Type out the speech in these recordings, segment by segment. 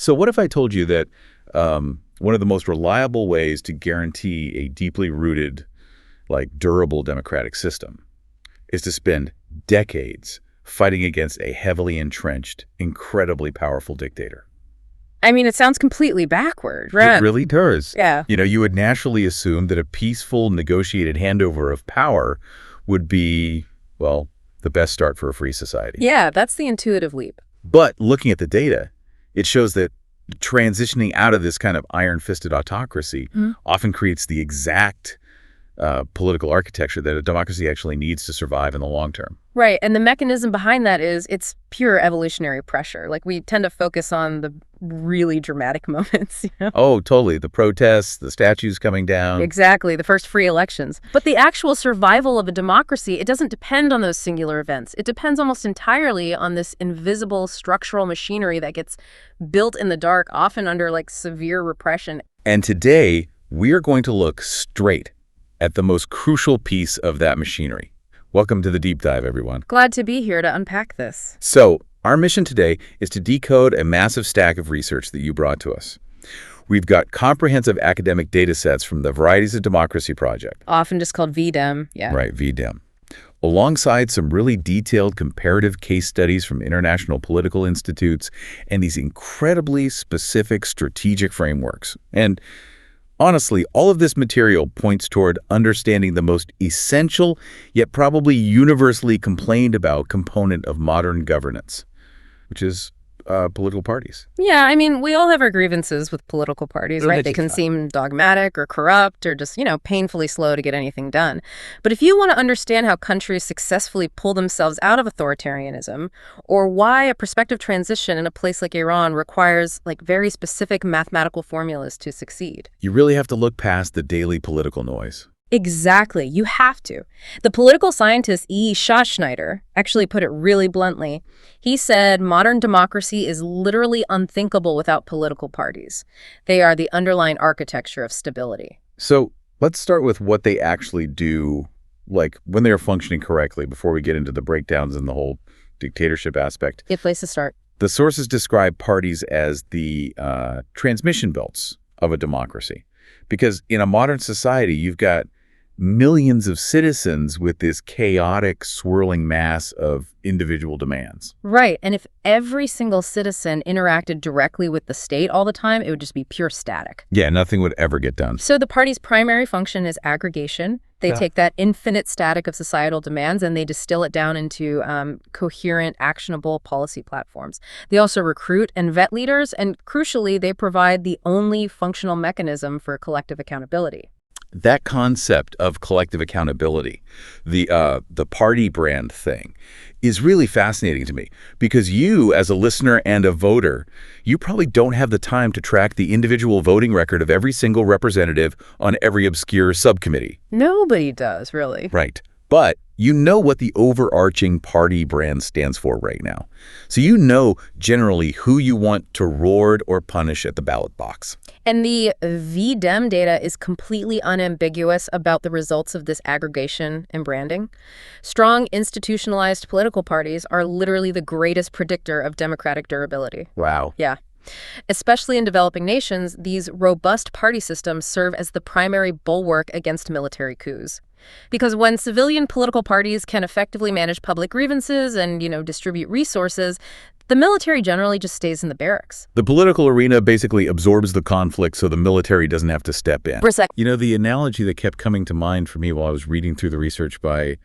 So what if I told you that one of the most reliable ways to guarantee a deeply rooted, durable democratic system is to spend decades fighting against a heavily entrenched, incredibly powerful dictator? I mean, it sounds completely backward, It really does. Yeah. You would naturally assume that a peaceful, negotiated handover of power would be, well, the best start for a free society. Yeah, that's the intuitive leap. But looking at the data, it shows that transitioning out of this kind of iron-fisted autocracy often creates the exact political architecture that a democracy actually needs to survive in the long term. Right, and the mechanism behind that is it's pure evolutionary pressure. We tend to focus on the really dramatic moments, Oh, totally. The protests, the statues coming down. Exactly, the first free elections. But the actual survival of a democracy, it doesn't depend on those singular events. It depends almost entirely on this invisible structural machinery that gets built in the dark, often under severe repression. And today, we're going to look straight at the most crucial piece of that machinery. Welcome to the Deep Dive, everyone. Glad to be here to unpack this. So, our mission today is to decode a massive stack of research that you brought to us. We've got comprehensive academic data sets from the Varieties of Democracy project. Often just called VDEM, yeah. Right, VDEM. Alongside some really detailed comparative case studies from international political institutes and these incredibly specific strategic frameworks. And honestly, all of this material points toward understanding the most essential, yet probably universally complained about component of modern governance, which is political parties. Yeah, I mean, we all have our grievances with political parties, right? They can seem dogmatic or corrupt or just, painfully slow to get anything done. But if you want to understand how countries successfully pull themselves out of authoritarianism, or why a prospective transition in a place like Iran requires very specific mathematical formulas to succeed, you really have to look past the daily political noise. Exactly. You have to. The political scientist E. Schaschneider actually put it really bluntly. He said modern democracy is literally unthinkable without political parties. They are the underlying architecture of stability. So let's start with what they actually do, when they are functioning correctly, before we get into the breakdowns and the whole dictatorship aspect. Good place to start. The sources describe parties as the transmission belts of a democracy. Because in a modern society, you've got millions of citizens with this chaotic, swirling mass of individual demands. Right. And if every single citizen interacted directly with the state all the time, it would just be pure static. Yeah, nothing would ever get done. So the party's primary function is aggregation. They take that infinite static of societal demands and they distill it down into coherent, actionable policy platforms. They also recruit and vet leaders, and crucially, they provide the only functional mechanism for collective accountability. That concept of collective accountability, the party brand thing, is really fascinating to me because you, as a listener and a voter, you probably don't have the time to track the individual voting record of every single representative on every obscure subcommittee. Nobody does, really. Right. But you know what the overarching party brand stands for right now. So you know generally who you want to reward or punish at the ballot box. And the VDEM data is completely unambiguous about the results of this aggregation and branding. Strong, institutionalized political parties are literally the greatest predictor of democratic durability. Wow. Yeah. Especially in developing nations, these robust party systems serve as the primary bulwark against military coups. Because when civilian political parties can effectively manage public grievances and, distribute resources, the military generally just stays in the barracks. The political arena basically absorbs the conflict so the military doesn't have to step in. The analogy that kept coming to mind for me while I was reading through the research by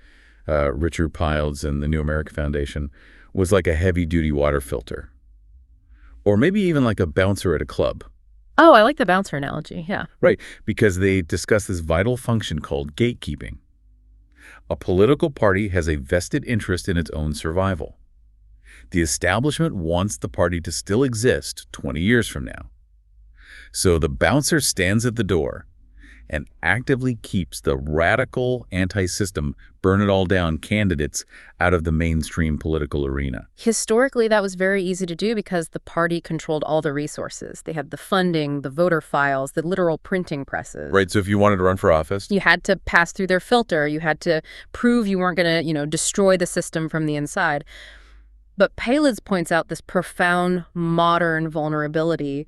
Richard Piles and the New America Foundation was like a heavy-duty water filter. Or maybe even like a bouncer at a club. Oh, I like the bouncer analogy, yeah. Right, because they discuss this vital function called gatekeeping. A political party has a vested interest in its own survival. The establishment wants the party to still exist 20 years from now. So the bouncer stands at the door and actively keeps the radical anti-system, burn-it-all-down candidates out of the mainstream political arena. Historically, that was very easy to do because the party controlled all the resources. They had the funding, the voter files, the literal printing presses. Right, so if you wanted to run for office, you had to pass through their filter. You had to prove you weren't going to, destroy the system from the inside. But Palids points out this profound modern vulnerability.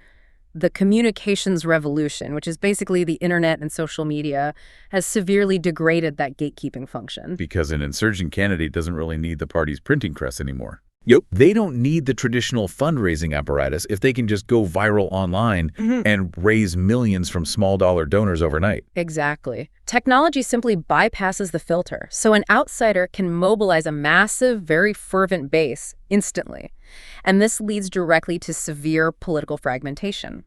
The communications revolution, which is basically the internet and social media, has severely degraded that gatekeeping function. Because an insurgent candidate doesn't really need the party's printing press anymore. Yep. They don't need the traditional fundraising apparatus if they can just go viral online and raise millions from small-dollar donors overnight. Exactly. Technology simply bypasses the filter, so an outsider can mobilize a massive, very fervent base instantly. And this leads directly to severe political fragmentation.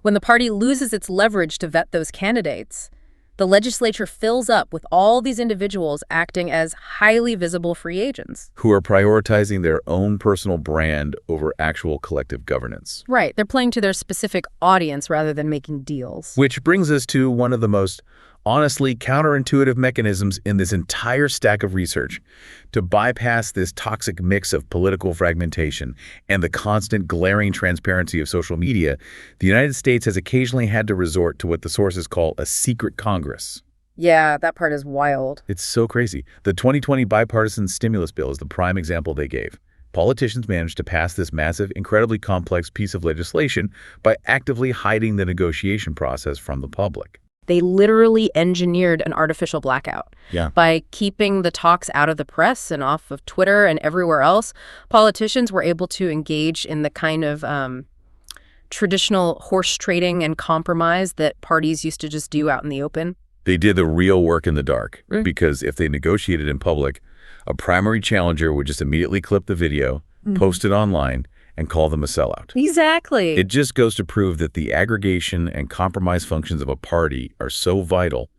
When the party loses its leverage to vet those candidates, the legislature fills up with all these individuals acting as highly visible free agents. Who are prioritizing their own personal brand over actual collective governance. Right. They're playing to their specific audience rather than making deals. Which brings us to one of the most honestly counterintuitive mechanisms in this entire stack of research. To bypass this toxic mix of political fragmentation and the constant glaring transparency of social media, the United States has occasionally had to resort to what the sources call a secret Congress. Yeah, that part is wild. It's so crazy. The 2020 bipartisan stimulus bill is the prime example they gave. Politicians managed to pass this massive, incredibly complex piece of legislation by actively hiding the negotiation process from the public. They literally engineered an artificial blackout. Yeah. By keeping the talks out of the press and off of Twitter and everywhere else, politicians were able to engage in the kind of traditional horse trading and compromise that parties used to just do out in the open. They did the real work in the dark, because if they negotiated in public, a primary challenger would just immediately clip the video, post it online, and call them a sellout. Exactly. It just goes to prove that the aggregation and compromise functions of a party are so vital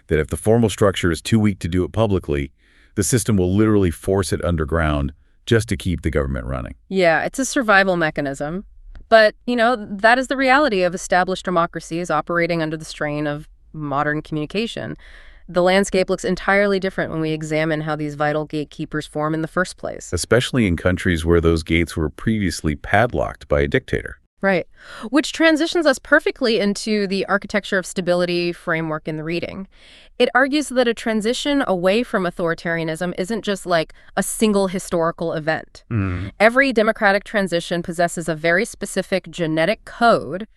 that if the formal structure is too weak to do it publicly, the system will literally force it underground just to keep the government running. Yeah, it's a survival mechanism. But, that is the reality of established democracies operating under the strain of modern communication. The landscape looks entirely different when we examine how these vital gatekeepers form in the first place. Especially in countries where those gates were previously padlocked by a dictator. Right. Which transitions us perfectly into the architecture of stability framework in the reading. It argues that a transition away from authoritarianism isn't just like a single historical event. Every democratic transition possesses a very specific genetic code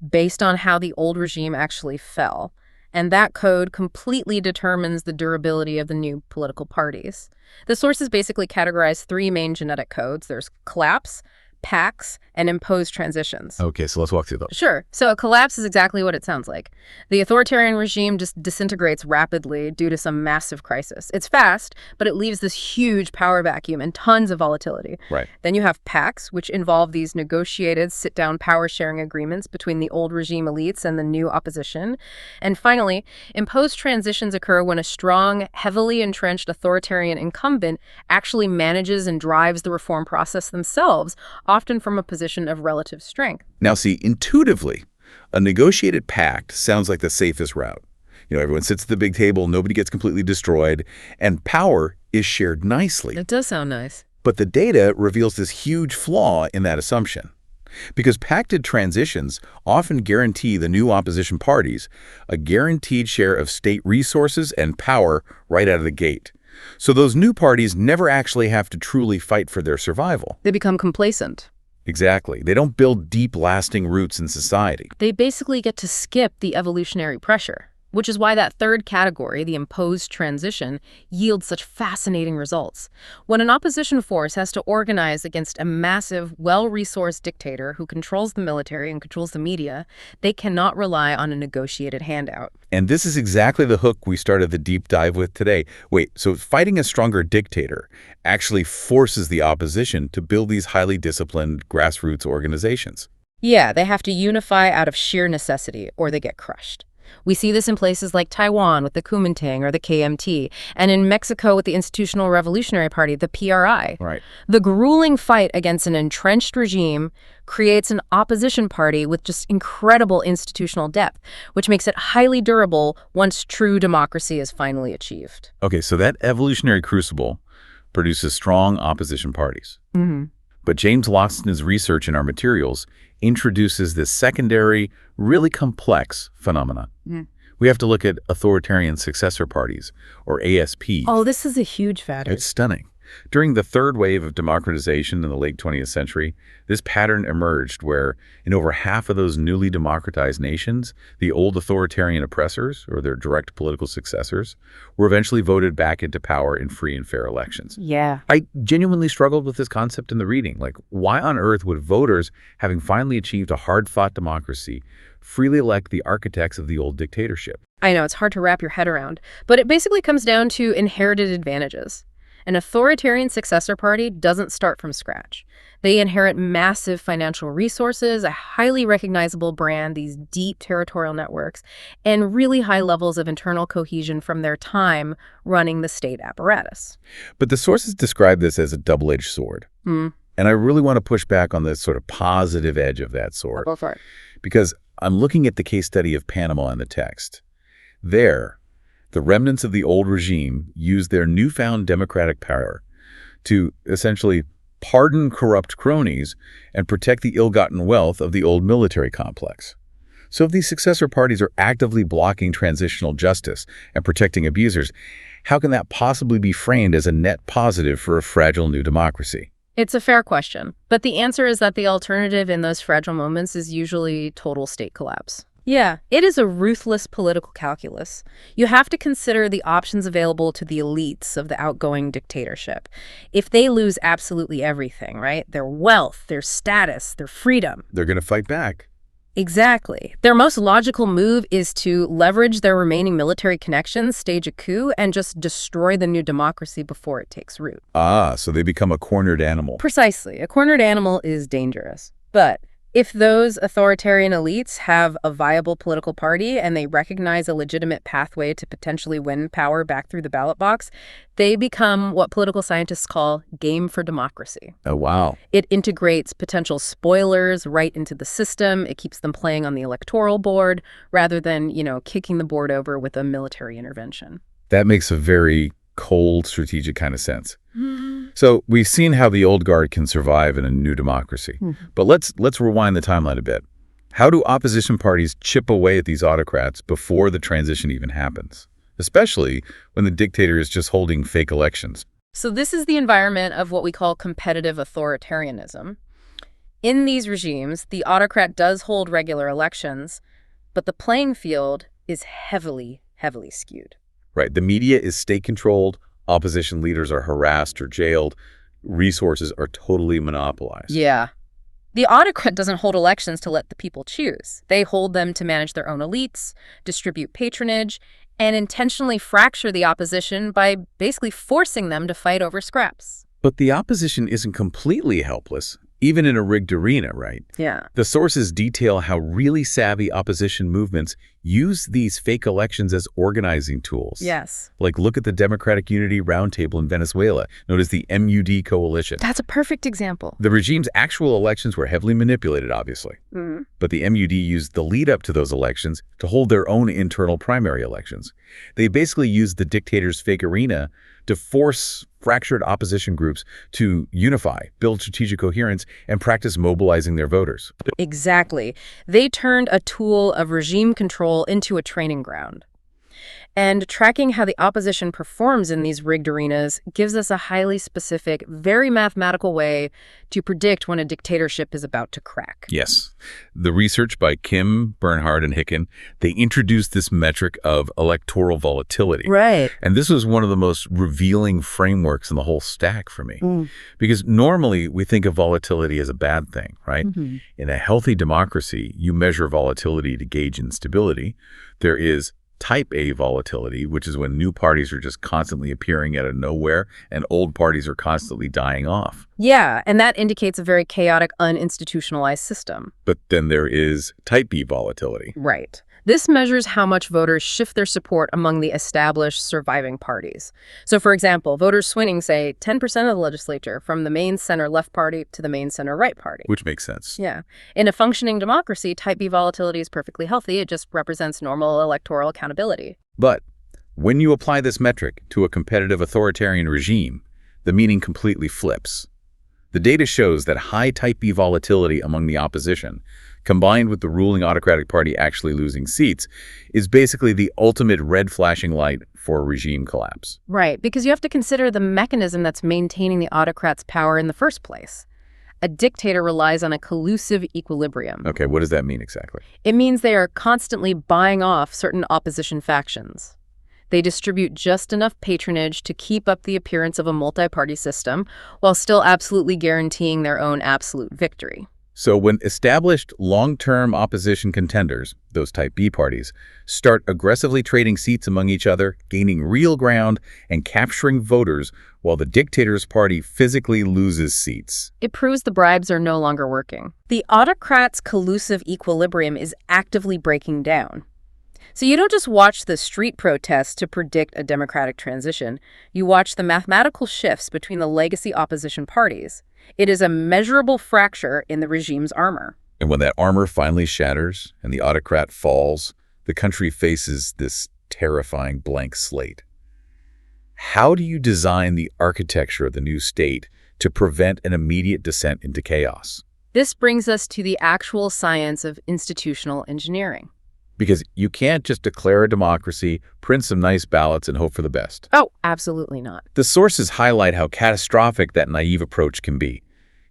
based on how the old regime actually fell. And that code completely determines the durability of the new political parties. The sources basically categorize three main genetic codes. There's collapse, pacts, and imposed transitions. Okay, so let's walk through those. Sure. So a collapse is exactly what it sounds like. The authoritarian regime just disintegrates rapidly due to some massive crisis. It's fast, but it leaves this huge power vacuum and tons of volatility. Right. Then you have pacts, which involve these negotiated sit-down power-sharing agreements between the old regime elites and the new opposition. And finally, imposed transitions occur when a strong, heavily entrenched authoritarian incumbent actually manages and drives the reform process themselves, often from a position of relative strength. Now, see, intuitively, a negotiated pact sounds like the safest route. Everyone sits at the big table, nobody gets completely destroyed, and power is shared nicely. It does sound nice. But the data reveals this huge flaw in that assumption. Because pacted transitions often guarantee the new opposition parties a guaranteed share of state resources and power right out of the gate. So those new parties never actually have to truly fight for their survival. They become complacent. Exactly. They don't build deep, lasting roots in society. They basically get to skip the evolutionary pressure, which is why that third category, the imposed transition, yields such fascinating results. When an opposition force has to organize against a massive, well-resourced dictator who controls the military and controls the media, they cannot rely on a negotiated handout. And this is exactly the hook we started the deep dive with today. Wait, so fighting a stronger dictator actually forces the opposition to build these highly disciplined grassroots organizations. Yeah, they have to unify out of sheer necessity, or they get crushed. We see this in places like Taiwan with the Kuomintang or the KMT, and in Mexico with the Institutional Revolutionary Party, the PRI. Right. The grueling fight against an entrenched regime creates an opposition party with just incredible institutional depth, which makes it highly durable once true democracy is finally achieved. Okay, so that evolutionary crucible produces strong opposition parties. But James Loxton's research in our materials introduces this secondary, really complex phenomenon. We have to look at authoritarian successor parties, or ASPs. Oh, this is a huge factor. It's stunning. During the third wave of democratization in the late 20th century, this pattern emerged where, in over half of those newly democratized nations, the old authoritarian oppressors, or their direct political successors, were eventually voted back into power in free and fair elections. Yeah. I genuinely struggled with this concept in the reading. Like, why on earth would voters, having finally achieved a hard-fought democracy, freely elect the architects of the old dictatorship? I know, it's hard to wrap your head around, but it basically comes down to inherited advantages. An authoritarian successor party doesn't start from scratch. They inherit massive financial resources, a highly recognizable brand, these deep territorial networks, and really high levels of internal cohesion from their time running the state apparatus. But the sources describe this as a double-edged sword. And I really want to push back on the sort of positive edge of that sword. Go for it. Because I'm looking at the case study of Panama in the text. There, the remnants of the old regime used their newfound democratic power to essentially pardon corrupt cronies and protect the ill-gotten wealth of the old military complex. So if these successor parties are actively blocking transitional justice and protecting abusers, how can that possibly be framed as a net positive for a fragile new democracy? It's a fair question, but the answer is that the alternative in those fragile moments is usually total state collapse. Yeah, it is a ruthless political calculus. You have to consider the options available to the elites of the outgoing dictatorship. If they lose absolutely everything, right? Their wealth, their status, their freedom. They're going to fight back. Exactly. Their most logical move is to leverage their remaining military connections, stage a coup, and just destroy the new democracy before it takes root. Ah, so they become a cornered animal. Precisely. A cornered animal is dangerous. But if those authoritarian elites have a viable political party and they recognize a legitimate pathway to potentially win power back through the ballot box, they become what political scientists call game for democracy. Oh, wow. It integrates potential spoilers right into the system. It keeps them playing on the electoral board rather than, kicking the board over with a military intervention. That makes a very cold strategic kind of sense. So we've seen how the old guard can survive in a new democracy. But let's rewind the timeline a bit. How do opposition parties chip away at these autocrats before the transition even happens, especially when the dictator is just holding fake elections? So this is the environment of what we call competitive authoritarianism. In these regimes, the autocrat does hold regular elections, but the playing field is heavily, heavily skewed. Right. The media is state-controlled. Opposition leaders are harassed or jailed. Resources are totally monopolized. Yeah. The autocrat doesn't hold elections to let the people choose. They hold them to manage their own elites, distribute patronage, and intentionally fracture the opposition by basically forcing them to fight over scraps. But the opposition isn't completely helpless, even in a rigged arena, right? Yeah. The sources detail how really savvy opposition movements use these fake elections as organizing tools. Yes. Like, look at the Democratic Unity Roundtable in Venezuela, known as the MUD Coalition. That's a perfect example. The regime's actual elections were heavily manipulated, obviously. But the MUD used the lead-up to those elections to hold their own internal primary elections. They basically used the dictator's fake arena to force fractured opposition groups to unify, build strategic coherence, and practice mobilizing their voters. Exactly. They turned a tool of regime control into a training ground. And tracking how the opposition performs in these rigged arenas gives us a highly specific, very mathematical way to predict when a dictatorship is about to crack. Yes. The research by Kim, Bernhard, and Hicken, they introduced this metric of electoral volatility. Right. And this was one of the most revealing frameworks in the whole stack for me. Because normally we think of volatility as a bad thing, right? In a healthy democracy, you measure volatility to gauge instability. There is Type A volatility, which is when new parties are just constantly appearing out of nowhere and old parties are constantly dying off. Yeah, and that indicates a very chaotic, uninstitutionalized system. But then there is Type B volatility. Right. This measures how much voters shift their support among the established surviving parties. So, for example, voters swinging, say, 10% of the legislature from the main center-left party to the main center-right party. Which makes sense. Yeah. In a functioning democracy, Type B volatility is perfectly healthy. It just represents normal electoral accountability. But when you apply this metric to a competitive authoritarian regime, the meaning completely flips. The data shows that high Type B volatility among the opposition, combined with the ruling autocratic party actually losing seats, is basically the ultimate red flashing light for regime collapse. Right, because you have to consider the mechanism that's maintaining the autocrat's power in the first place. A dictator relies on a collusive equilibrium. Okay, what does that mean exactly? It means they are constantly buying off certain opposition factions. They distribute just enough patronage to keep up the appearance of a multi-party system while still absolutely guaranteeing their own absolute victory. So when established long-term opposition contenders, those Type B parties, start aggressively trading seats among each other, gaining real ground, and capturing voters while the dictator's party physically loses seats, it proves the bribes are no longer working. The autocrat's collusive equilibrium is actively breaking down. So you don't just watch the street protests to predict a democratic transition. You watch the mathematical shifts between the legacy opposition parties. It is a measurable fracture in the regime's armor. And when that armor finally shatters and the autocrat falls, the country faces this terrifying blank slate. How do you design the architecture of the new state to prevent an immediate descent into chaos? This brings us to the actual science of institutional engineering. Because you can't just declare a democracy, print some nice ballots, and hope for the best. Oh, absolutely not. The sources highlight how catastrophic that naive approach can be.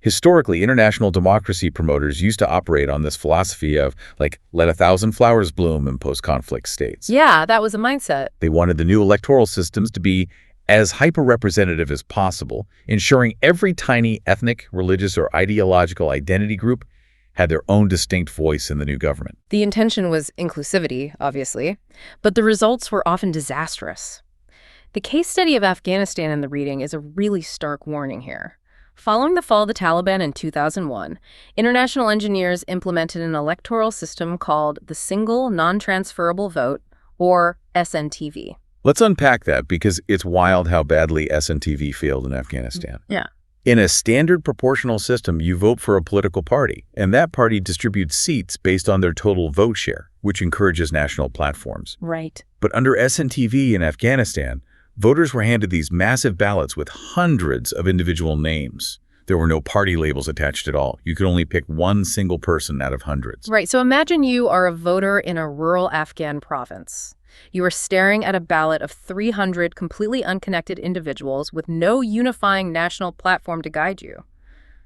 Historically, international democracy promoters used to operate on this philosophy of, like, let 1,000 flowers bloom in post-conflict states. Yeah, that was a mindset. They wanted the new electoral systems to be as hyper-representative as possible, ensuring every tiny ethnic, religious, or ideological identity group had their own distinct voice in the new government. The intention was inclusivity, obviously, but the results were often disastrous. The case study of Afghanistan in the reading is a really stark warning here. Following the fall of the Taliban in 2001, international engineers implemented an electoral system called the Single Non-Transferable Vote, or SNTV. Let's unpack that because it's wild how badly SNTV failed in Afghanistan. Yeah. In a standard proportional system, you vote for a political party, and that party distributes seats based on their total vote share, which encourages national platforms. Right. But under SNTV in Afghanistan, voters were handed these massive ballots with hundreds of individual names. There were no party labels attached at all. You could only pick one single person out of hundreds. Right. So imagine you are a voter in a rural Afghan province. You are staring at a ballot of 300 completely unconnected individuals with no unifying national platform to guide you.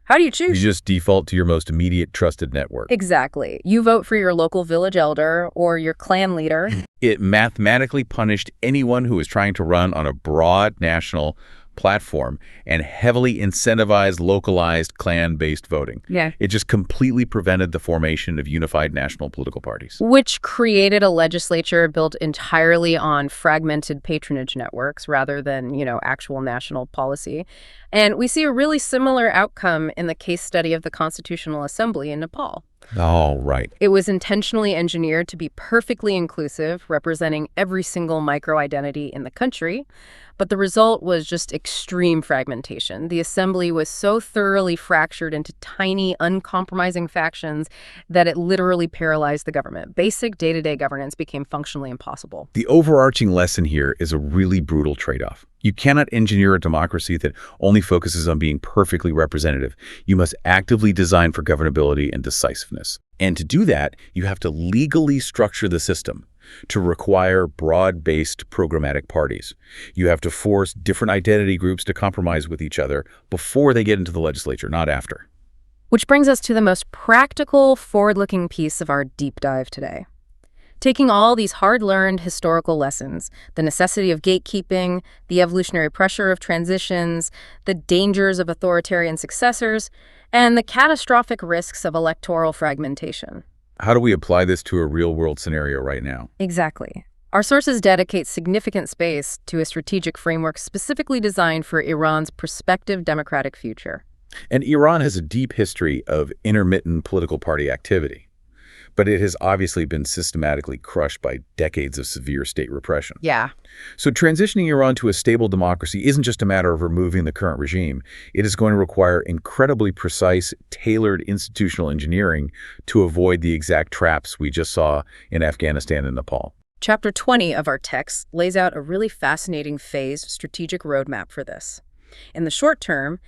How do you choose? You just default to your most immediate trusted network. Exactly. You vote for your local village elder or your clan leader. It mathematically punished anyone who was trying to run on a broad national platform and heavily incentivized localized clan-based voting. Yeah. It just completely prevented the formation of unified national political parties. Which created a legislature built entirely on fragmented patronage networks rather than, actual national policy. And we see a really similar outcome in the case study of the Constitutional Assembly in Nepal. Oh, right. It was intentionally engineered to be perfectly inclusive, representing every single micro-identity in the country. But the result was just extreme fragmentation. The assembly was so thoroughly fractured into tiny, uncompromising factions that it literally paralyzed the government. Basic day-to-day governance became functionally impossible. The overarching lesson here is a really brutal trade-off. You cannot engineer a democracy that only focuses on being perfectly representative. You must actively design for governability and decisiveness. And to do that, you have to legally structure the system to require broad-based programmatic parties. You have to force different identity groups to compromise with each other before they get into the legislature, not after. Which brings us to the most practical, forward-looking piece of our deep dive today. Taking all these hard-learned historical lessons, the necessity of gatekeeping, the evolutionary pressure of transitions, the dangers of authoritarian successors, and the catastrophic risks of electoral fragmentation. How do we apply this to a real-world scenario right now? Exactly. Our sources dedicate significant space to a strategic framework specifically designed for Iran's prospective democratic future. And Iran has a deep history of intermittent political party activity. But it has obviously been systematically crushed by decades of severe state repression. Yeah. So transitioning Iran to a stable democracy isn't just a matter of removing the current regime. It is going to require incredibly precise, tailored institutional engineering to avoid the exact traps we just saw in Afghanistan and Nepal. Chapter 20 of our text lays out a really fascinating phased strategic roadmap for this. In the short term,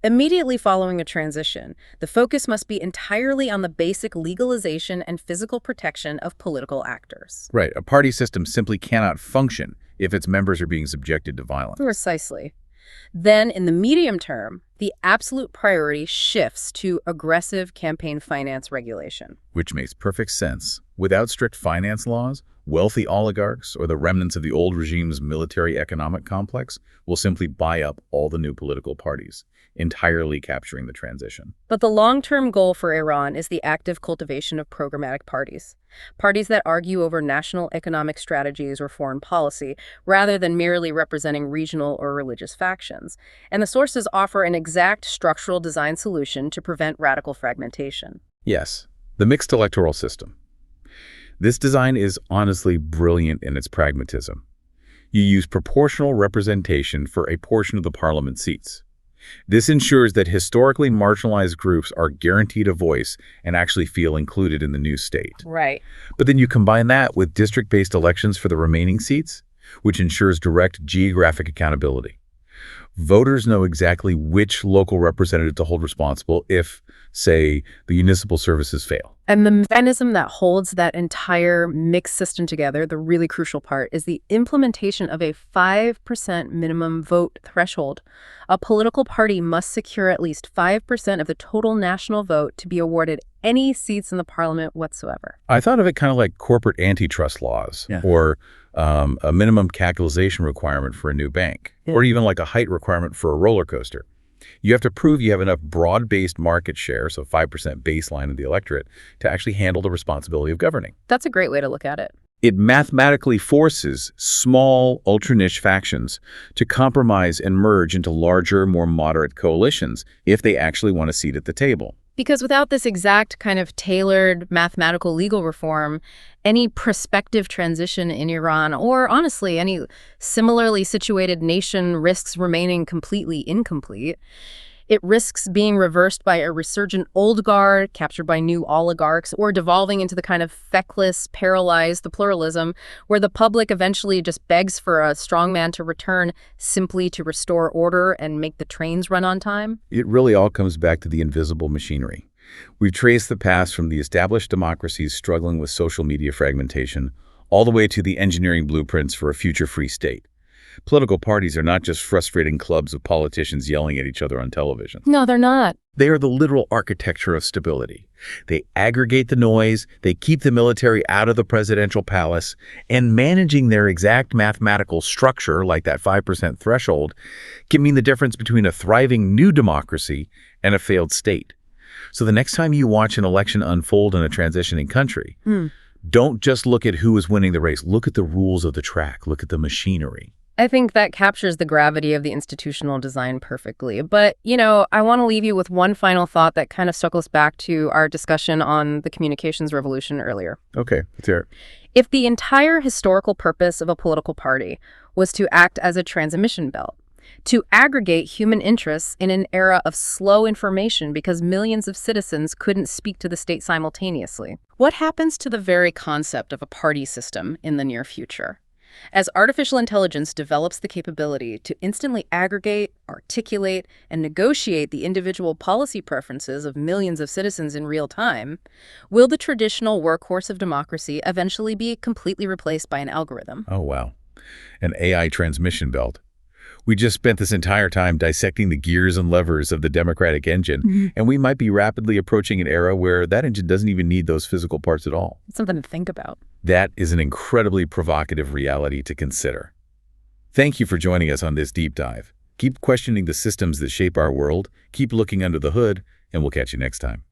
Immediately following a transition, the focus must be entirely on the basic legalization and physical protection of political actors. Right. A party system simply cannot function if its members are being subjected to violence. Precisely. Then, in the medium term, the absolute priority shifts to aggressive campaign finance regulation. Which makes perfect sense. Without strict finance laws, wealthy oligarchs or the remnants of the old regime's military-economic complex will simply buy up all the new political parties, entirely capturing the transition. But the long-term goal for Iran is the active cultivation of programmatic parties. Parties that argue over national economic strategies or foreign policy, rather than merely representing regional or religious factions. And the sources offer an exact structural design solution to prevent radical fragmentation. Yes, the mixed electoral system. This design is honestly brilliant in its pragmatism. You use proportional representation for a portion of the parliament seats. This ensures that historically marginalized groups are guaranteed a voice and actually feel included in the new state. Right. But then you combine that with district-based elections for the remaining seats, which ensures direct geographic accountability. Voters know exactly which local representative to hold responsible if, say, the municipal services fail. And the mechanism that holds that entire mixed system together, the really crucial part, is the implementation of a 5% minimum vote threshold. A political party must secure at least 5% of the total national vote to be awarded any seats in the parliament whatsoever. I thought of it kind of like corporate antitrust laws, or a minimum capitalization requirement for a new bank, or even like a height requirement for a roller coaster. You have to prove you have enough broad-based market share, so 5% baseline of the electorate, to actually handle the responsibility of governing. That's a great way to look at it. It mathematically forces small, ultra-niche factions to compromise and merge into larger, more moderate coalitions if they actually want a seat at the table. Because without this exact kind of tailored mathematical legal reform, any prospective transition in Iran, or honestly, any similarly situated nation risks remaining completely incomplete. It risks being reversed by a resurgent old guard, captured by new oligarchs, or devolving into the kind of feckless, paralyzed, the pluralism, where the public eventually just begs for a strongman to return simply to restore order and make the trains run on time. It really all comes back to the invisible machinery. We've traced the past from the established democracies struggling with social media fragmentation, all the way to the engineering blueprints for a future free state. Political parties are not just frustrating clubs of politicians yelling at each other on television. No, they're not. They are the literal architecture of stability. They aggregate the noise, they keep the military out of the presidential palace, and managing their exact mathematical structure, like that 5% threshold, can mean the difference between a thriving new democracy and a failed state. So the next time you watch an election unfold in a transitioning country, don't just look at who is winning the race. Look at the rules of the track. Look at the machinery. I think that captures the gravity of the institutional design perfectly. But, I want to leave you with one final thought that kind of circles back to our discussion on the communications revolution earlier. Okay, let's hear it. If the entire historical purpose of a political party was to act as a transmission belt, to aggregate human interests in an era of slow information because millions of citizens couldn't speak to the state simultaneously, what happens to the very concept of a party system in the near future? As artificial intelligence develops the capability to instantly aggregate, articulate, and negotiate the individual policy preferences of millions of citizens in real time, will the traditional workhorse of democracy eventually be completely replaced by an algorithm? Oh, wow. An AI transmission belt. We just spent this entire time dissecting the gears and levers of the democratic engine, and we might be rapidly approaching an era where that engine doesn't even need those physical parts at all. It's something to think about. That is an incredibly provocative reality to consider. Thank you for joining us on this deep dive. Keep questioning the systems that shape our world, keep looking under the hood, and we'll catch you next time.